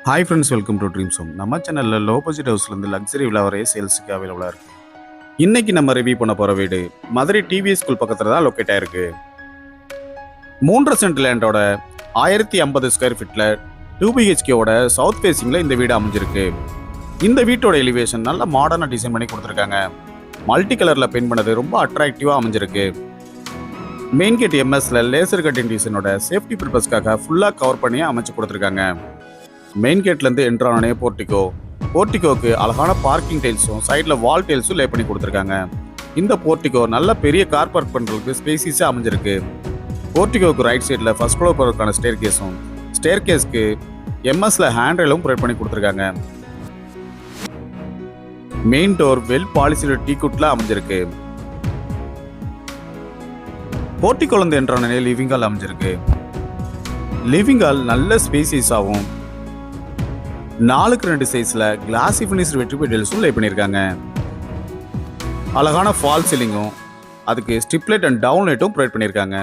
Hi friends, welcome to dreams home. நம்ம சேனலில் low budget ஹவுஸ்லேருந்து luxury விழா வரைய சேல்ஸுக்கு அவைலபிளாக இருக்குது. இன்னைக்கு நம்ம ரிவ்யூ பண்ண போகிற வீடு மதுரை டிவிஎஸ் ஸ்கூல் பக்கத்தில் தான் லொக்கேட் ஆயிருக்கு. 3 சென்ட் லேண்டோட 1050 ஸ்கொயர் ஃபீட்டில் 2 BHKவோட சவுத் ஃபேஸிங்கில் இந்த வீடு அமைஞ்சிருக்கு. இந்த வீட்டோட எலிவேஷன் நல்ல மாடர்னாக டிசைன் பண்ணி கொடுத்துருக்காங்க. மல்டி கலரில் பெயிண்ட் பண்ணது ரொம்ப அட்ராக்டிவாக அமைஞ்சிருக்கு. மெயின் கேட் எம்எஸ்ல லேசர் கட்டிங் டிசைனோட சேஃப்டி பர்பஸ்க்காக ஃபுல்லாக கவர் பண்ணி அமைச்சு கொடுத்துருக்காங்க. மெயின் கேட்லேருந்து என்ட்ரானே போர்ட்டிகோக்கு அழகான பார்க்கிங் டைல்ஸும் சைடில் வால் டைல்ஸும் லே பண்ணி கொடுத்துருக்காங்க. இந்த போர்ட்டிகோ நல்ல பெரிய கார் பார்க் பண்ணுறதுக்கு ஸ்பேசிஸாக அமைஞ்சிருக்கு. போர்ட்டிகோக்கு ரைட் சைடில் ஃபர்ஸ்ட் ஃப்ளோர் போகிறதுக்கான ஸ்டேர் கேஸ்க்கு எம்எஸ்ல ஹேண்ட் ரெயிலும் ப்ரொவைட் பண்ணி கொடுத்துருக்காங்க. மெயின் டோர் வெல் பாலிசியோட டீக்குட்ல அமைஞ்சிருக்கு. போர்ட்டிகோலேருந்து என்ட்ரானே லிவிங் ஹால் அமைஞ்சிருக்கு. லிவிங் ஹால் நல்ல ஸ்பேசிஸாகவும் 4x2 சைஸ்ல கிளாசி ஃபினிஷ் வெற்றி டைல்ஸும் லே பண்ணியிருக்காங்க. அழகான ஃபால் சீலிங்கும் அதுக்கு ஸ்ட்ரிப் லைட் அண்ட் டவுன் லைட்டும் ப்ரொவைட் பண்ணியிருக்காங்க.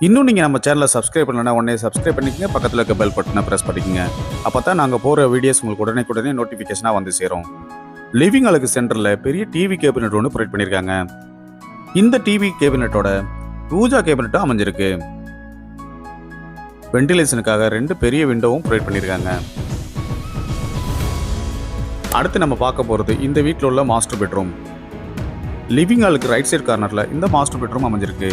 இன்னும் நீங்கள் நம்ம சேனலை சப்ஸ்கிரைப் பண்ணலன்னா உடனே சப்ஸ்கிரைப் பண்ணிக்கங்க, பக்கத்தில் இருக்க பெல் பட்டனை ப்ரெஸ் பண்ணிக்கங்க. அப்போ தான் நாங்கள் போகிற வீடியோஸ் உங்களுக்கு உடனே நோட்டிஃபிகேஷனாக வந்து சேரும். லிவிங் ஹாலுக்கு சென்டரில் பெரிய டிவி கேபினெட் ஒன்று ப்ரொவைட் பண்ணியிருக்காங்க. இந்த டிவி கேபினெட்டோட பூஜா கேபினெட்டும் அமைஞ்சிருக்கு. வென்டிலேஷனுக்காக 2 பெரிய விண்டோவும் ப்ரொவைட் பண்ணியிருக்காங்க. அடுத்து நம்ம பார்க்க போகிறது இந்த வீட்டில் உள்ள மாஸ்டர் பெட்ரூம். லிவிங் ஹாலுக்கு ரைட் சைட் கார்னரில் இந்த மாஸ்டர் பெட்ரூம் அமைஞ்சிருக்கு.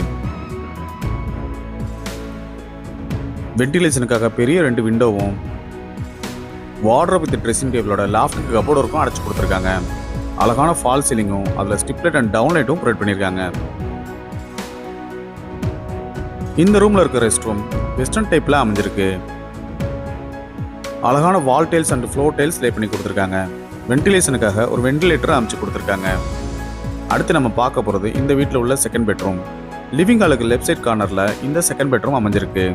வென்டிலேஷனுக்காக பெரிய 2 விண்டோவும் வார்ட்ரோப் வித் ட்ரெஸ்ஸிங் டேபிளோட லாஃப்ட்டுக்கு கபோர்டு ஒர்க்கும் அடைச்சு கொடுத்துருக்காங்க. அழகான ஃபால் சீலிங்கும் அதில் ஸ்ட்ரிப் லைட் அண்ட் டவுன் லைட்டும் ப்ரொவைட் பண்ணியிருக்காங்க. இந்த ரூமில் இருக்க ரெஸ்ட் ரூம் வெஸ்டர்ன் டைப்பில் அமைஞ்சிருக்கு. அழகான வால் டைல்ஸ் அண்ட் ஃப்ளோர் டைல்ஸ் லே பண்ணி கொடுத்துருக்காங்க. வென்டிலேஷனுக்காக ஒரு வென்டிலேட்டரை அமைச்சு கொடுத்துருக்காங்க. அடுத்து நம்ம பார்க்க போகிறது இந்த வீட்டில் உள்ள செகண்ட் பெட்ரூம். லிவிங் ஹாலுக்கு லெஃப்ட் சைட் கார்னரில் இந்த செகண்ட் பெட்ரூம் அமைஞ்சிருக்கு.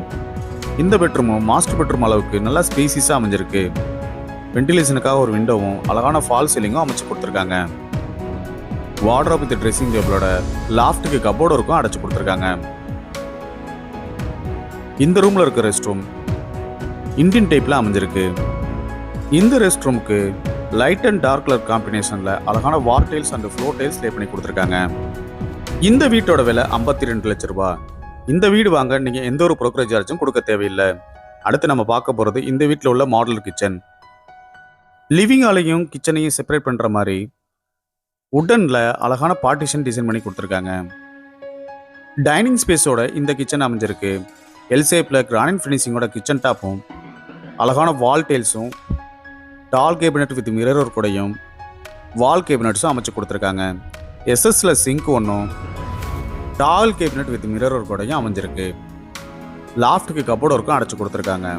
இந்த பெட்ரூமும் மாஸ்டர் பெட்ரூம் அளவுக்கு நல்லா ஸ்பேசிஸாக அமைஞ்சிருக்கு. வென்டிலேஷனுக்காக ஒரு விண்டோவும் அழகான ஃபால் சீலிங்கும் அமைச்சு கொடுத்துருக்காங்க. வார்ட்ரோப் வித் ட்ரெஸ்ஸிங் டேபிளோட லாஃப்ட்டுக்கு கபோர்டு ஒர்க்கும் அடைச்சு கொடுத்துருக்காங்க. இந்த ரூமில் இருக்க ரெஸ்ட் ரூம் இந்தியன் டைப்பில் அமைஞ்சிருக்கு. இந்த ரெஸ்ட் ரூமுக்கு லைட் அண்ட் டார்க் கலர் காம்பினேஷனில் அழகான வால் டைல்ஸ் அண்ட் ஃப்ளோர் டைல்ஸ் லே பண்ணி கொடுத்துருக்காங்க. இந்த வீட்டோட விலை 52 லட்சம் ரூபாய். இந்த வீடு வாங்க நீங்கள் எந்த ஒரு ப்ரோக்கரேஜ் சார்ஜும் கொடுக்க தேவையில்லை. அடுத்து நம்ம பார்க்க போகிறது இந்த வீட்டில் உள்ள மாடலர் கிச்சன். லிவிங் ஹாலையும் கிச்சனையும் செப்பரேட் பண்ணுற மாதிரி உட்டனில் அழகான பார்ட்டிஷன் டிசைன் பண்ணி கொடுத்துருக்காங்க. டைனிங் ஸ்பேஸோட இந்த கிச்சன் அமைஞ்சிருக்கு. எல் ஷேப்பில் கிரானைட் ஃபினிஷிங்கோட கிச்சன் டாப்பும் அழகான வால் டைல்ஸும் டால் கேபினெட் வித் மிரர் ஒர்க்கோடையும் வால் கேபினட்ஸும் அமைச்சு கொடுத்துருக்காங்க. எஸ்எஸ்ல சிங்க் ஒன்றும் டால் கேபினெட் வித் மிரர் ஒர்க்கோடையும் அமைஞ்சிருக்கு. லாஃப்ட்டுக்கு கபோர்டு ஒர்க்கும் அடைச்சு கொடுத்துருக்காங்க.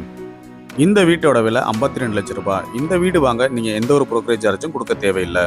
இந்த வீட்டோட விலை 52 லட்சம் ரூபாய். இந்த வீடு வாங்க நீங்கள் எந்த ஒரு ப்ரோக்கரேஜ் சார்ஜும் கொடுக்க தேவையில்லை.